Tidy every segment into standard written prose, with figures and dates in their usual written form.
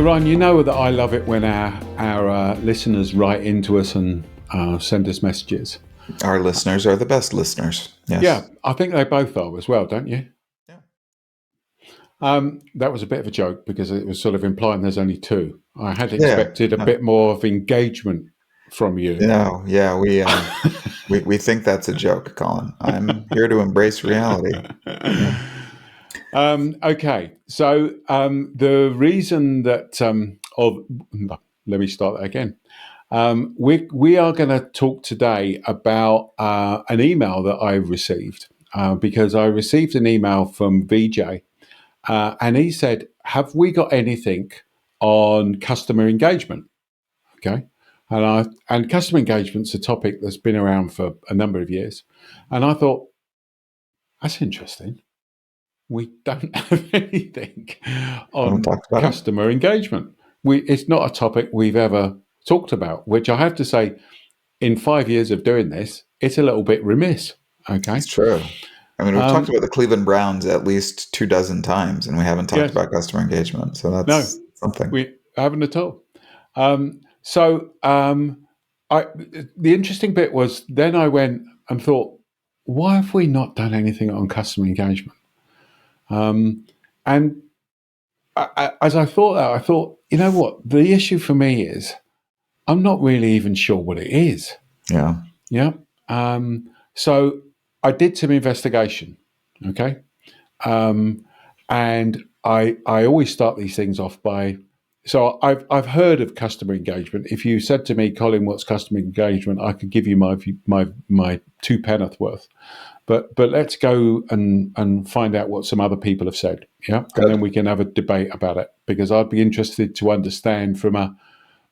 So Ryan, you know that I love it when our listeners write into us and send us messages. Our listeners are the best listeners. Yes. Yeah, I think they both are as well, don't you? Yeah. That was a bit of a joke because it was sort of implying there's only two. I had Yeah. expected a bit more of engagement from you. No, yeah, we think that's a joke, Colin. I'm here to embrace reality. Yeah. Okay, so the reason that, let me start that again. We are going to talk today about an email that I received because I received an email from Vijay, and he said, "Have we got anything on customer engagement?" Okay, and customer engagement's a topic that's been around for a number of years, and I thought that's interesting. We don't have anything Haven't on talked about it. customer engagement. It's not a topic we've ever talked about, which I have to say, in 5 years of doing this, it's a little bit remiss. Okay. It's true. I mean, we've talked about the Cleveland Browns at least 24 times, and we haven't talked Yes. about customer engagement. So No, that's something. we haven't at all. The interesting bit was then I went and thought, why have we not done anything on customer engagement? And as I thought that, I thought, you know what? The issue for me is I'm not really even sure what it is. Yeah. Yeah. So I did some investigation. Okay. And I always start these things off by. So I've heard of customer engagement. If you said to me, Colin, what's customer engagement? I could give you my two penneth worth. But let's go and find out what some other people have said. Yeah. Good. And then we can have a debate about it because I'd be interested to understand from a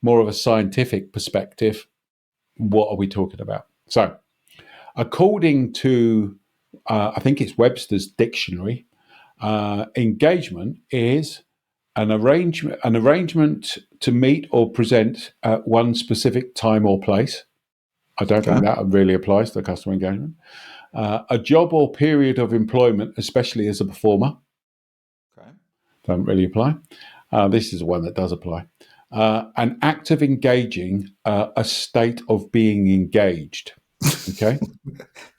more of a scientific perspective, what are we talking about? So according to, I think it's Webster's dictionary, engagement is an arrangement to meet or present at one specific time or place. I don't think that really applies to customer engagement. A job or period of employment, especially as a performer. Okay. Don't really apply. This is one that does apply. An act of engaging, a state of being engaged. Okay.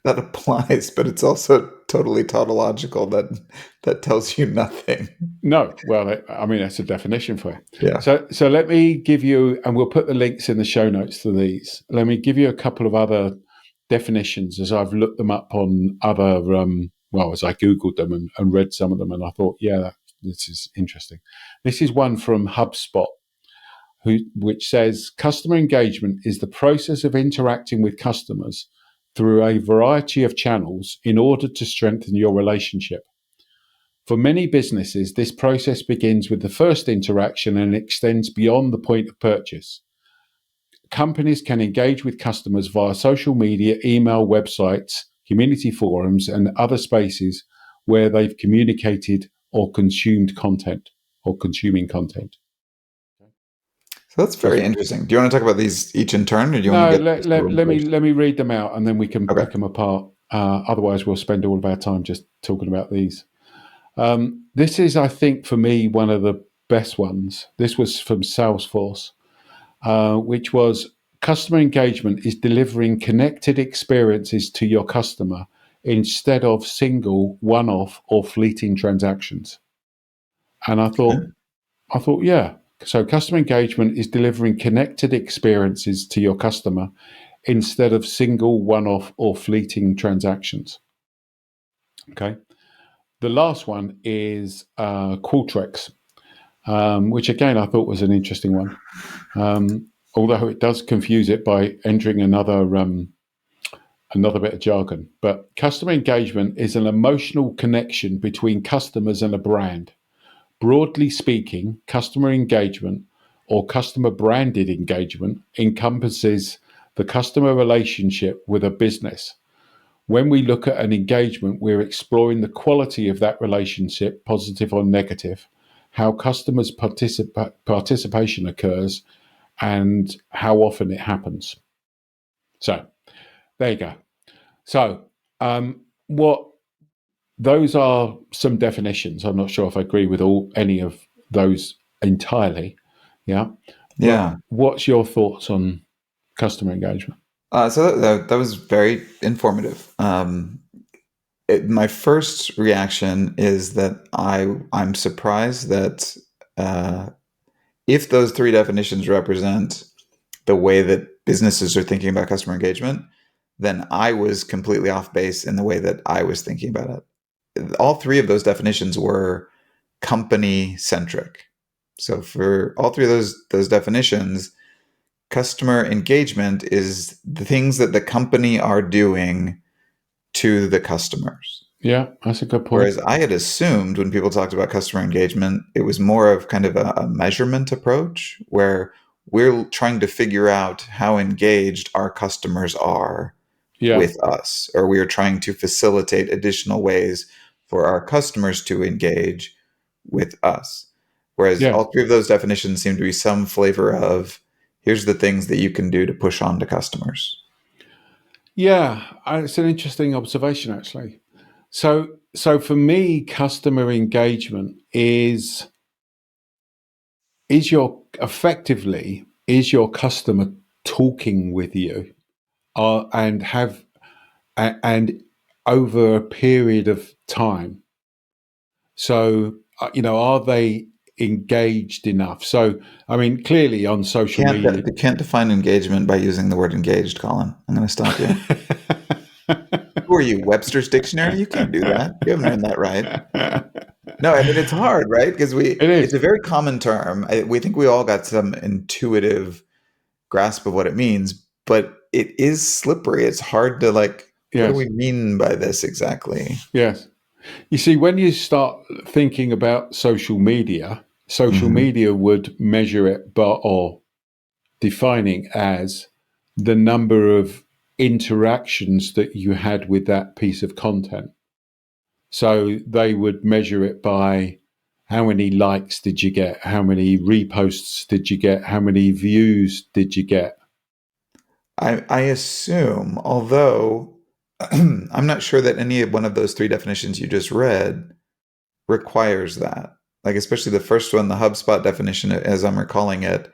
That applies, but it's also totally tautological. That tells you nothing. No, well, I mean, that's a definition for it. Yeah. So let me give you, and we'll put the links in the show notes to these. Let me give you a couple of other definitions as I've looked them up on other, as I Googled them and read some of them, and I thought, this is interesting. This is one from HubSpot, which says customer engagement is the process of interacting with customers through a variety of channels in order to strengthen your relationship. For many businesses, this process begins with the first interaction and extends beyond the point of purchase. Companies can engage with customers via social media, email, websites, community forums, and other spaces where they've communicated or consumed content or consuming content. So that's very interesting. Do you want to talk about these each in turn, or do you No, want to get? let me read them out, and then we can Okay. pick them apart. Otherwise, we'll spend all of our time just talking about these. This is, I think, for me, one of the best ones. This was from Salesforce, which was customer engagement is delivering connected experiences to your customer instead of single, one-off, or fleeting transactions. And I thought, yeah. So customer engagement is delivering connected experiences to your customer instead of single, one-off, or fleeting transactions. Okay. The last one is Qualtrics, which again I thought was an interesting one, although it does confuse it by entering another bit of jargon. But customer engagement is an emotional connection between customers and a brand. Broadly speaking, customer engagement or customer branded engagement encompasses the customer relationship with a business. When we look at an engagement, we're exploring the quality of that relationship, positive or negative, how customers' participation occurs, and how often it happens. So there you go. So those are some definitions. I'm not sure if I agree with any of those entirely. Yeah. But Yeah. what's your thoughts on customer engagement? So that was very informative. My first reaction is that I'm surprised that uh, if those three definitions represent the way that businesses are thinking about customer engagement, then I was completely off base in the way that I was thinking about it. All three of those definitions were company centric. So for all three of those definitions, customer engagement is the things that the company are doing to the customers. Yeah, that's a good point. Whereas I had assumed when people talked about customer engagement, it was more of kind of a measurement approach where we're trying to figure out how engaged our customers are Yeah. with us, or we are trying to facilitate additional ways for our customers to engage with us. Whereas Yeah. all three of those definitions seem to be some flavor of here's the things that you can do to push on to customers. Yeah. It's an interesting observation, actually. So for me, customer engagement is your customer talking with you, and over a period of time. So are they engaged enough? So I mean, clearly on social media. You can't define engagement by using the word engaged, Colin. I'm going to stop you. Who are you, Webster's Dictionary? You can't do that. You haven't earned that right. No, I mean it's hard, right? Because It it's a is. very common term. We think we all got some intuitive grasp of what it means, but it is slippery. It's hard to what do Yes. we mean by this exactly? Yes. You see, when you start thinking about social Hmm. media would measure it, or defining as the number of interactions that you had with that piece of content. So they would measure it by how many likes did you get? How many reposts did you get? How many views did you get? I assume, although I'm not sure that any one of those three definitions you just read requires that. Like especially the first one, the HubSpot definition, as I'm recalling it,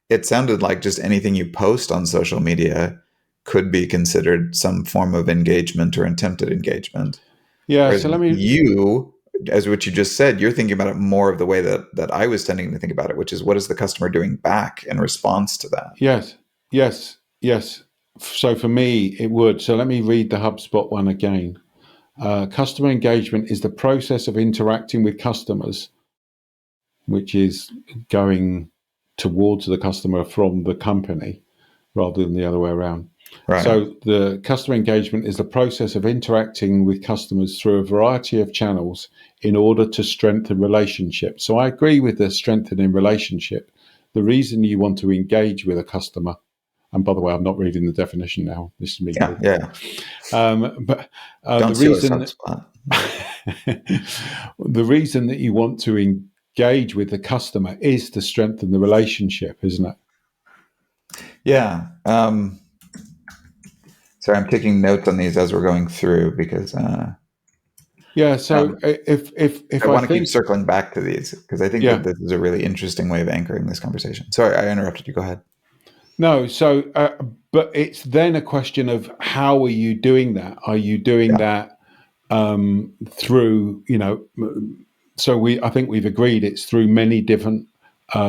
it sounded like just anything you post on social media could be considered some form of engagement or attempted engagement. Yeah, Whereas so let me. you, as what you just said, you're thinking about it more of the way that I was tending to think about it, which is what is the customer doing back in response to that? Yes, yes, yes. So for me, it would. So let me read the HubSpot one again. Customer engagement is the process of interacting with customers, which is going towards the customer from the company rather than the other way around. Right. So the customer engagement is the process of interacting with customers through a variety of channels in order to strengthen relationships. So I agree with the strengthening relationship. The reason you want to engage with a customer, and by the way, I'm not reading the definition now. This is me Yeah. talking. Yeah. But the Don't sue us, reason HubSpot. the reason that you want to engage with the customer is to strengthen the relationship, isn't it? Yeah. Sorry, I'm taking notes on these as we're going through because Yeah. So um, if I I want to keep think, circling back to these because I think that yeah, this is a really interesting way of anchoring this conversation. Sorry, I interrupted you. Go ahead. no. So, but it's then a question of how are you doing that? Are you doing Yeah. that through, So I think we've agreed it's through many different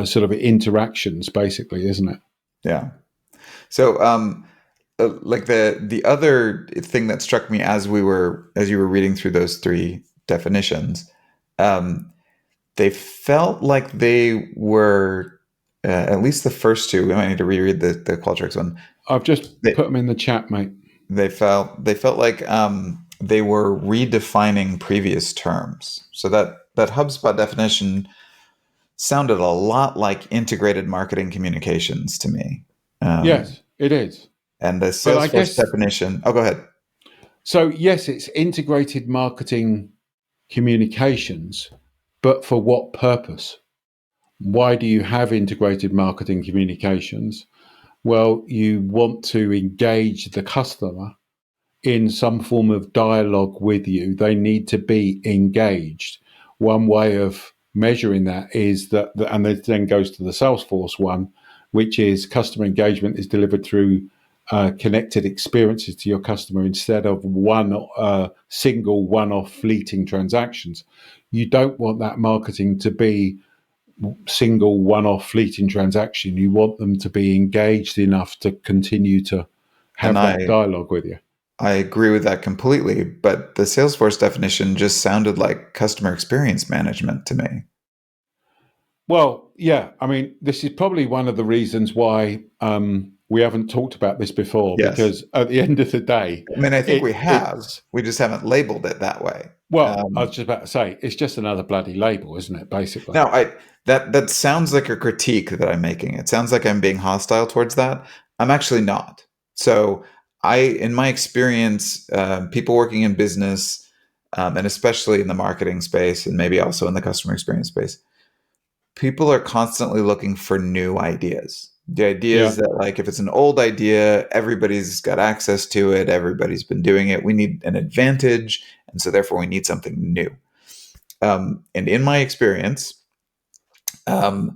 sort of interactions, basically, isn't it? Yeah. So, like the other thing that struck me as you were reading through those three definitions, um, they felt like they were at least the first two. We might need to reread the Qualtrics one. I've just They, put them in the chat, mate. they felt like they were redefining previous terms. So that HubSpot definition sounded a lot like integrated marketing communications to me. Um, Yes, it is. and the But I Salesforce guess definition. Oh, go ahead. so. Yes, it's integrated marketing communications, but for what purpose? Why do you have integrated marketing communications? Well, you want to engage the customer in some form of dialogue with you. They need to be engaged. One way of measuring that is that, and it then goes to the Salesforce one, which is customer engagement is delivered through connected experiences to your customer instead of single one-off fleeting transactions. You don't want that marketing to be single one-off fleeting transaction. You want them to be engaged enough to continue to And have that dialogue with you. I agree with that completely, but the Salesforce definition just sounded like customer experience management to me. Well, yeah, I mean, this is probably one of the reasons why we haven't talked about this before, Yes. because at the end of the day, I mean, I think we have. We just haven't labeled it that way. Well, I was just about to say, it's just another bloody label, isn't it, basically? Now, that sounds like a critique that I'm making. It sounds like I'm being hostile towards that. I'm actually not. So in my experience, people working in business, and especially in the marketing space and maybe also in the customer experience space, people are constantly looking for new ideas. The idea is that, like, if it's an old idea, everybody's got access to it, everybody's been doing it. We need an advantage, and so therefore we need something new. And in my experience, I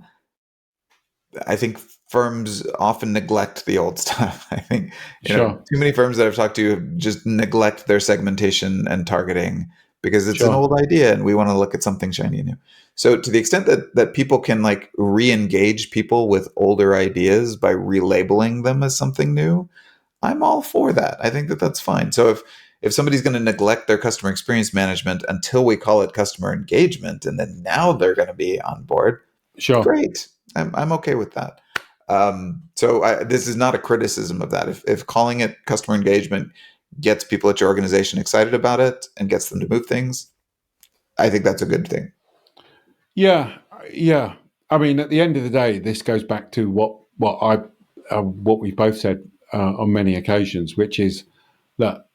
think firms often neglect the old stuff. I think too many firms that I've talked to just neglect their segmentation and targeting because it's an old idea and we want to look at something shiny and new. So to the extent that people can like re-engage people with older ideas by relabeling them as something new, I'm all for that. I think that that's fine. So if somebody's going to neglect their customer experience management until we call it customer engagement, and then now they're going to be on board, great. I'm okay with that. So this is not a criticism of that. If calling it customer engagement gets people at your organization excited about it and gets them to move things, I think that's a good thing. Yeah. I mean, at the end of the day, this goes back to what we both said on many occasions, which is that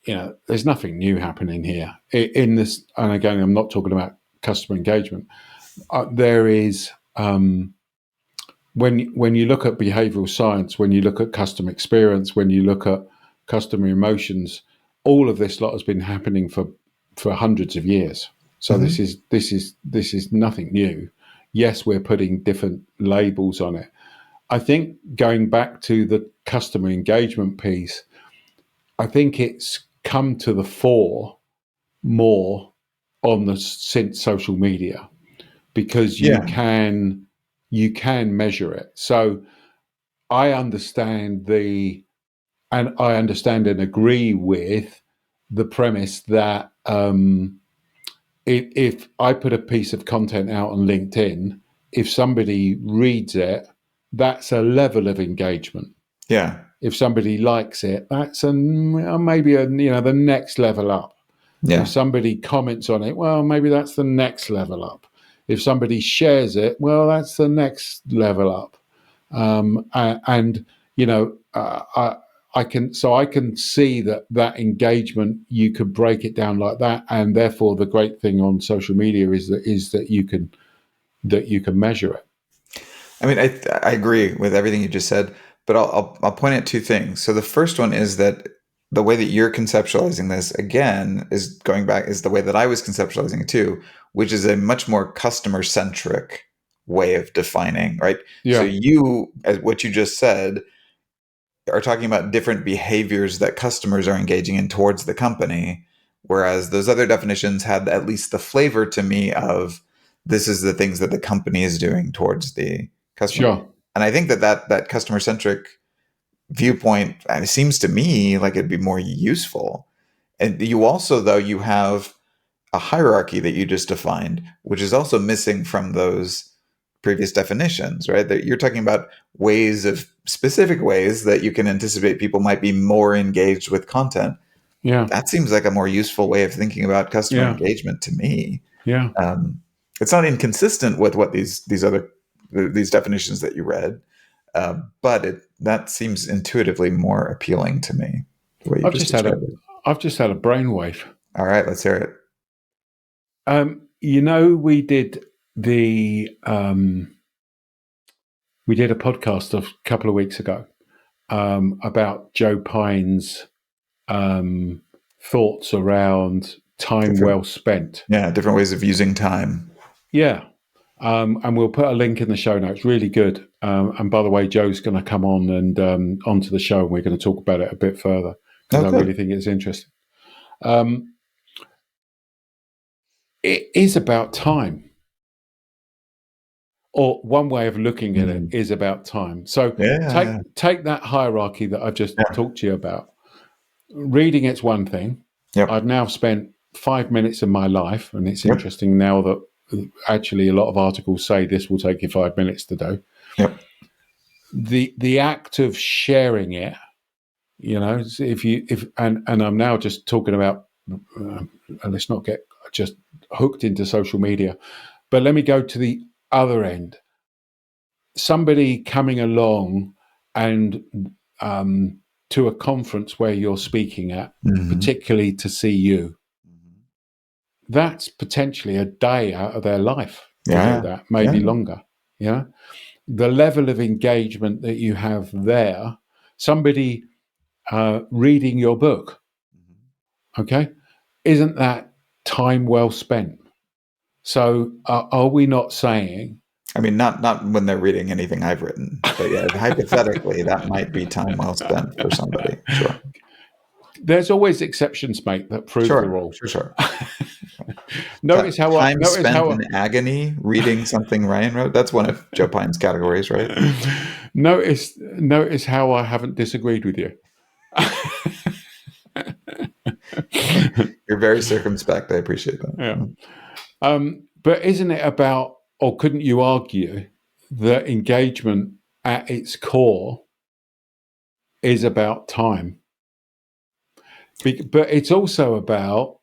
there's nothing new happening here in this. And again, I'm not talking about customer engagement. There is. When you look at behavioral science, when you look at customer experience, when you look at customer emotions, all of this lot has been happening for hundreds of years. So this is nothing new. Yes, we're putting different labels on it. I think going back to the customer engagement piece, I think it's come to the fore more since social media, because you can measure it. So I understand and agree with the premise that if I put a piece of content out on LinkedIn, if somebody reads it, that's a level of engagement. Yeah. If somebody likes it, that's maybe the next level up. Yeah. If somebody comments on it, well, maybe that's the next level up. If somebody shares it, well, that's the next level up. I can see that engagement, you could break it down like that, and therefore the great thing on social media is that you can measure it. I mean, I agree with everything you just said, but I'll point out two things. So the first one is that the way that you're conceptualizing this again is the way that I was conceptualizing it too, which is a much more customer centric way of defining, right? Yeah. So as what you just said, are talking about different behaviors that customers are engaging in towards the company, whereas those other definitions had at least the flavor to me of this is the things that the company is doing towards the customer. Sure. And I think that customer centric viewpoint seems to me like it'd be more useful. And you also, though, you have a hierarchy that you just defined, which is also missing from those previous definitions, right? That you're talking about specific ways that you can anticipate people might be more engaged with content. Yeah. That seems like a more useful way of thinking about customer engagement to me. Yeah. It's not inconsistent with what these definitions that you read, but that seems intuitively more appealing to me. The way you I've just had a brainwave. All right, let's hear it. We did we did a podcast a couple of weeks ago about Joe Pine's thoughts around time well spent. Yeah, different ways of using time. Yeah. And we'll put a link in the show notes. Really good. And by the way, Joe's going to come on and onto the show, and we're going to talk about it a bit further because Oh, I good. really think it's interesting. It is about time, or one way of looking at it Mm. is about time. So Yeah, yeah, take that hierarchy that I've just yeah. talked to you about. Reading it's one thing. Yep, I've now spent 5 minutes of my life, and it's yep, interesting now that actually a lot of articles say this will take you 5 minutes to do. yep. The act of sharing it, if and I'm now just talking about, and let's not get just hooked into social media, but let me go to the other end. Somebody coming along and to a conference where you're speaking at, Hmm. particularly to see you, that's potentially a day out of their life to do Yeah, that, yeah. maybe longer. Yeah, the level of engagement that you have there, somebody reading your book, okay, isn't that time well spent? So, are we not saying I mean, not when they're reading anything I've written, but yeah, hypothetically, that might be time well spent for somebody. Sure, there's always exceptions, mate, that prove the sure, rule? sure, sure. notice how I Time notice spent how in agony reading something Ryan wrote. That's one of Joe Pine's categories, right? notice how I haven't disagreed with you. You're very circumspect. I appreciate that. Yeah. But isn't it about, or couldn't you argue that engagement at its core is about time? But it's also about,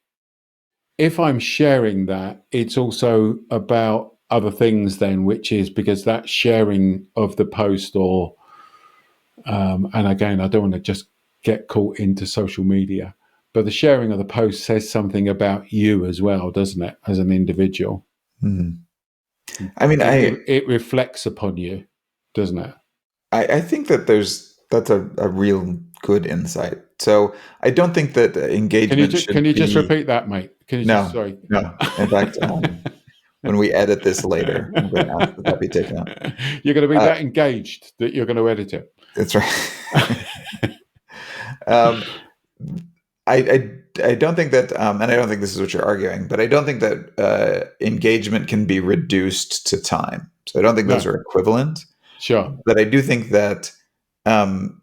if I'm sharing that, it's also about other things then, which is because that sharing of the post or, and again, I don't want to just get caught into social media, but the sharing of the post says something about you as well, doesn't it, as an individual? Hmm. I mean, It reflects upon you, doesn't it? I think that that's a real good insight. So I don't think that engagement should Can you just be repeat that, mate? Can you just, no, sorry? no. In fact, when we edit this later, I'm going to ask that that be taken out. You're going to be Uh, that engaged that you're going to edit it. that's right. um, I don't think that, and I don't think this is what you're arguing, but I don't think that engagement can be reduced to time. So I don't think those No, are equivalent. sure. But I do think that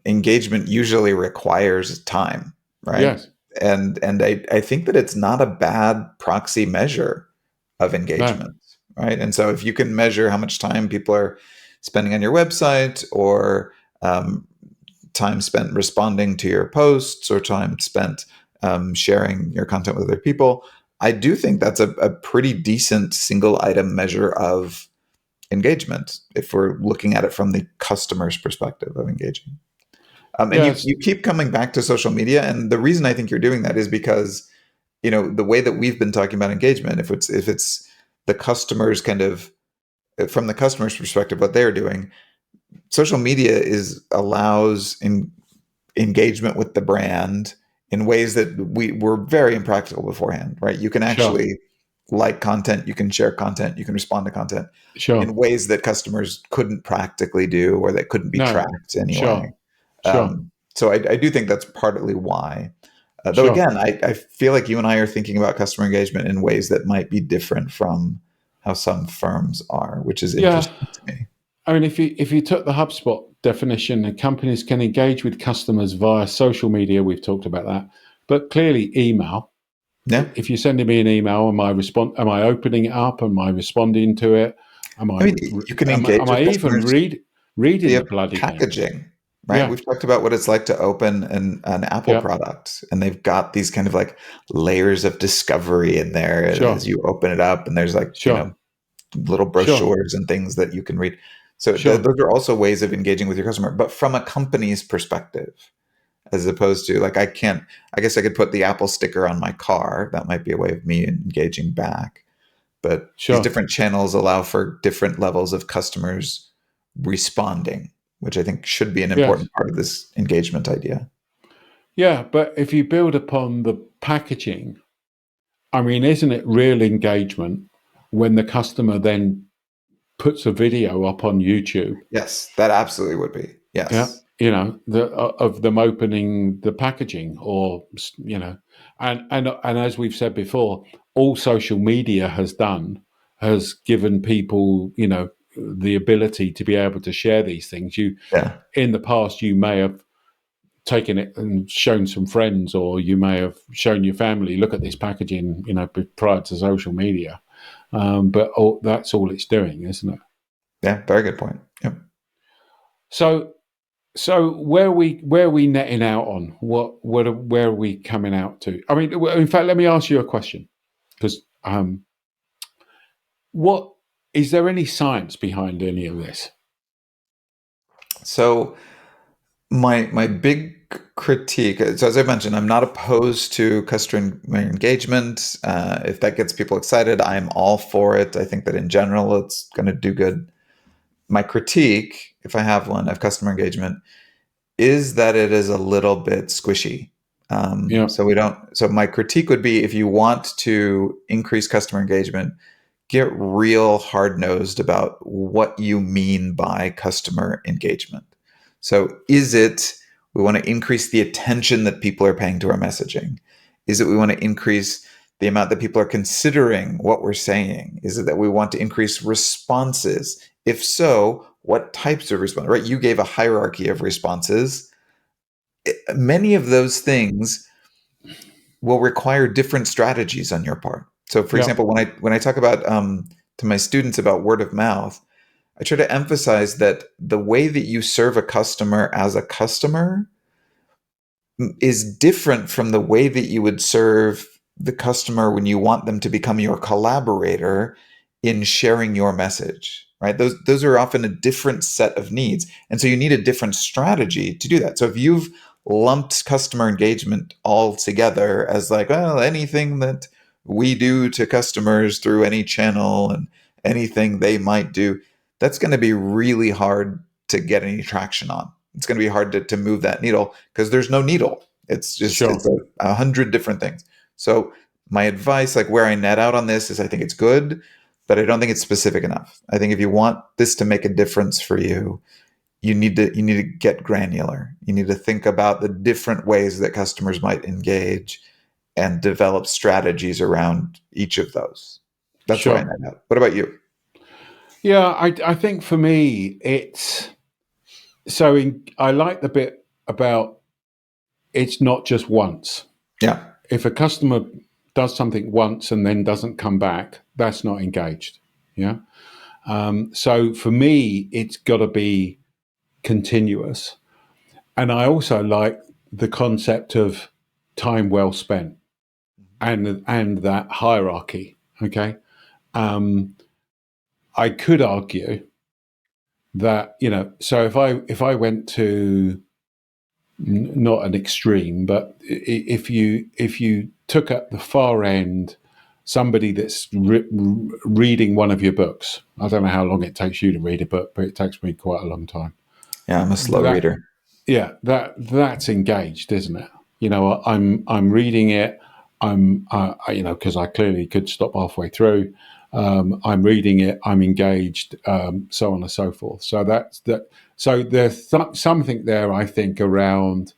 engagement usually requires time, right? Yes. And I think that it's not a bad proxy measure of No, engagement, right? And so if you can measure how much time people are spending on your website, or um, time spent responding to your posts, or time spent sharing your content with other people, I do think that's a pretty decent single item measure of engagement if we're looking at it from the customer's perspective of engaging. And yes. you keep coming back to social media, and the reason I think you're doing that is because the way that we've been talking about engagement, if it's the customers kind of from the customer's perspective, what they're doing, social media is allows engagement with the brand in ways that we were very impractical beforehand, right? You can Sure. actually like content, you can share content, you can respond to content in Sure. ways that customers couldn't practically do, or that couldn't be No. tracked anyway. Sure. Sure. So I do think that's partly why. Though Sure. again, I feel like you and I are thinking about customer engagement in ways that might be different from how some firms are, which is Yeah. interesting to me. I mean, if you took the HubSpot definition, the companies can engage with customers via social media. We've talked about that, but clearly email. Yeah, If you're sending me an email, am I opening it up? Am I responding to it? I mean, you can engage Am with I even customers reading via the bloody thing? packaging, right? Yeah. We've talked about what it's like to open an Apple Yeah. product, and they've got these kind of like layers of discovery in there as Sure. you open it up, and there's like Sure. little Sure. brochures and things that you can read. So Sure. those are also ways of engaging with your customer, but from a company's perspective, as opposed to like I guess I could put the Apple sticker on my car. That might be a way of me engaging back. But these Sure. different channels allow for different levels of customers responding, which I think should be an Yes. important part of this engagement idea. Yeah. But if you build upon the packaging, I mean, isn't it real engagement when the customer then puts a video up on YouTube. Yes, that absolutely would be. Yeah, Yes. of them opening the packaging, or and as we've said before, all social media has given people the ability to be able to share these things. Yeah. In the past, you may have taken it and shown some friends, or you may have shown your family, look at this packaging, prior to social media. But that's all it's doing, isn't it? Yeah. Very good point. Yep. So, where are we netting out on? Where are we coming out to? I mean, in fact, let me ask you a question, because what is there any science behind any of this? So my big critique. So as I mentioned, I'm not opposed to customer engagement. If that gets people excited, I'm all for it. I think that in general, it's going to do good. My critique, if I have one, of customer engagement is that it is a little bit squishy. Yeah, So we don't. So my critique would be, if you want to increase customer engagement, get real hard nosed about what you mean by customer engagement. So is it we want to increase the attention that people are paying to our messaging? Is it we want to increase the amount that people are considering what we're saying? Is it that we want to increase responses? If so, what types of response? Right? You gave a hierarchy of responses. Many of those things will require different strategies on your part. So, for yeah, example, when I talk about to my students about word of mouth, I try to emphasize that the way that you serve a customer as a customer is different from the way that you would serve the customer when you want them to become your collaborator in sharing your message. Right? Those are often a different set of needs, and so you need a different strategy to do that. So if you've lumped customer engagement all together as like, well, anything that we do to customers through any channel and anything they might do, that's going to be really hard to get any traction on. It's going to be hard to move that needle because there's no needle. It's just sure, it's 100 different things. So my advice, like where I net out on this, is I think it's good, but I don't think it's specific enough. I think if you want this to make a difference for you, you need to get granular. You need to think about the different ways that customers might engage and develop strategies around each of those. That's where I sure. net out. What about you? Yeah, I think for me it's I like the bit about it's not just once. Yeah. If a customer does something once and then doesn't come back, that's not engaged. Yeah. So for me, it's got to be continuous. And I also like the concept of time well spent, and that hierarchy. Okay. Um, I could argue that, so if I went to not an extreme, but if you took at the far end somebody that's reading one of your books. I don't know how long it takes you to read a book, but it takes me quite a long time. Yeah, I'm a slow That reader. Yeah, that's engaged, isn't it? I'm reading it. Because I clearly could stop halfway through. I'm reading it. I'm engaged. So on and so forth. So that's that. So there's something there, I think, around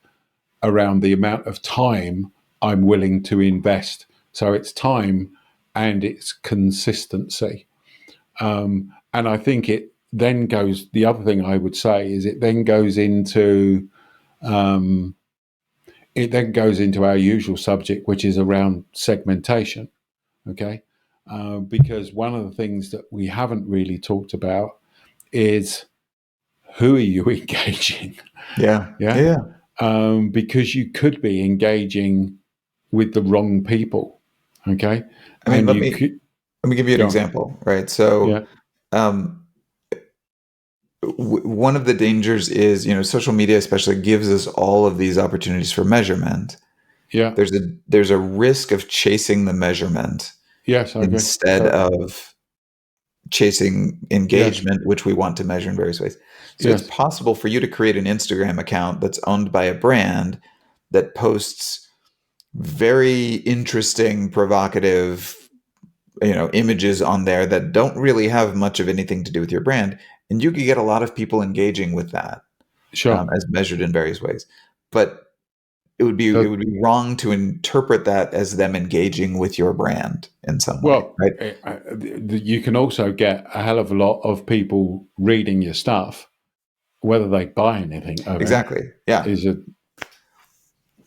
the amount of time I'm willing to invest. So it's time and it's consistency. And I think it then goes. The other thing I would say is it then goes into our usual subject, which is around segmentation. Okay, because one of the things that we haven't really talked about is who are you engaging? Yeah. Yeah, Yeah. because you could be engaging with the wrong people. Okay, I mean, and let you me could let me give you an go on. example, right? So, Yeah, um, one of the dangers is, social media especially gives us all of these opportunities for measurement. yeah, There's a risk of chasing the measurement yes, I agree. instead Totally. of chasing Yes, engagement, which we want to measure in various ways. So it's yes, possible for you to create an Instagram account that's owned by a brand that posts very interesting, provocative, images on there that don't really have much of anything to do with your brand, and you could get a lot of people engaging with that, Sure. as measured in various ways. But it would be wrong to interpret that as them engaging with your brand in some way, Well, right? you can also get a hell of a lot of people reading your stuff, whether they buy anything of it. Exactly. Yeah.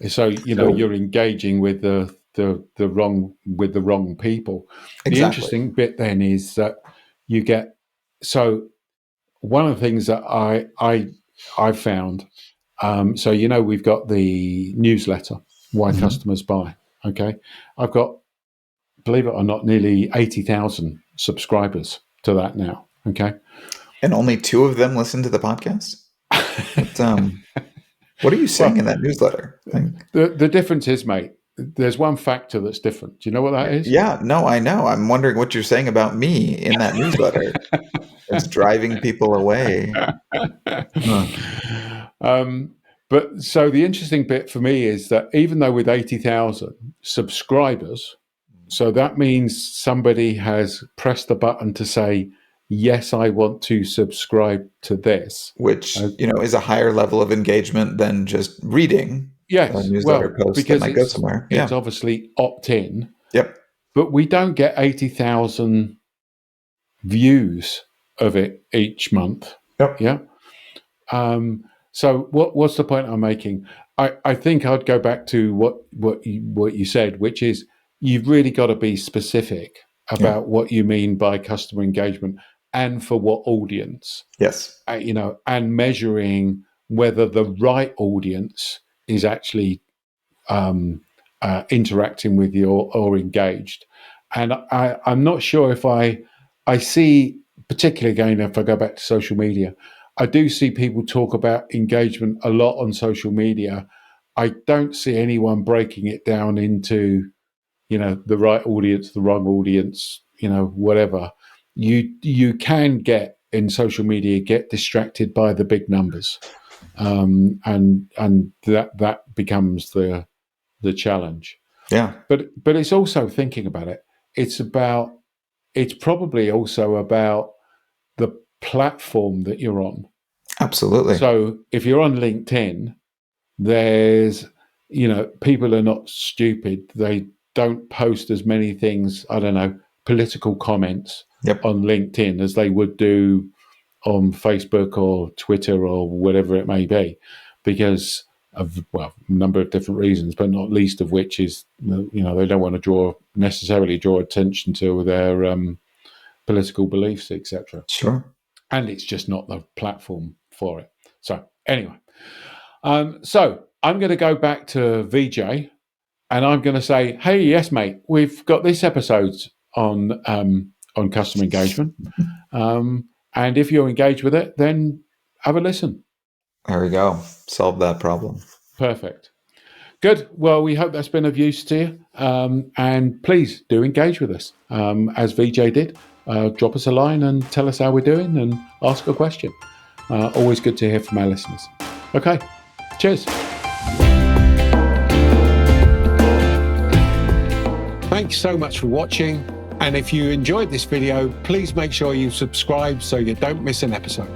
So you're engaging with the wrong people. The Exactly. interesting bit then is that you get, so one of the things that I found, so we've got the newsletter, Why Mhm. Customers Buy. Okay, I've got, believe it or not, nearly 80,000 subscribers to that now. Okay, And only 2 of them listen to the podcast. What are you saying well, in that newsletter? the difference is, mate, there's one factor that's different. Do you know what that is? Yeah, no, I know. I'm wondering what you're saying about me in that newsletter. It's driving people away. Huh. But so the interesting bit for me is that even though with 80,000 subscribers, so that means somebody has pressed the button to say, yes, I want to subscribe to this. Which, is a higher level of engagement than just reading a Yes, newsletter well, post that because might go somewhere. it's Yeah. obviously opt-in, Yep. but we don't get 80,000 views of it each month. Yep. Yeah. So what's the point I'm making? I think I'd go back to what you said, which is you've really got to be specific Yeah. about what you mean by customer engagement and for what audience. Yes. And measuring whether the right audience is actually interacting with you or engaged. And I'm not sure if I see, particularly again, if I go back to social media, I do see people talk about engagement a lot on social media. I don't see anyone breaking it down into, the right audience, the wrong audience, whatever. You can get in social media, get distracted by the big numbers. And that becomes the challenge. Yeah. But it's also thinking about it. It's probably also about the platform that you're on. Absolutely. So if you're on LinkedIn, there's, people are not stupid. They don't post as many things, I don't know, political comments Yep. on LinkedIn as they would do on Facebook or Twitter or whatever it may be, because of, a number of different reasons, but not least of which is, they don't want to necessarily draw attention to their political beliefs, etc. Sure. And it's just not the platform for it. So anyway, so I'm going to go back to Vijay, and I'm going to say, hey, yes, mate, we've got this episode on customer engagement. And if you're engaged with it, then have a listen. There we go. Solve that problem. Perfect. Good. Well, we hope that's been of use to you. And please do engage with us, as Vijay did. Drop us a line and tell us how we're doing and ask a question. Always good to hear from our listeners. Okay. Cheers. Thanks so much for watching. And if you enjoyed this video, please make sure you subscribe so you don't miss an episode.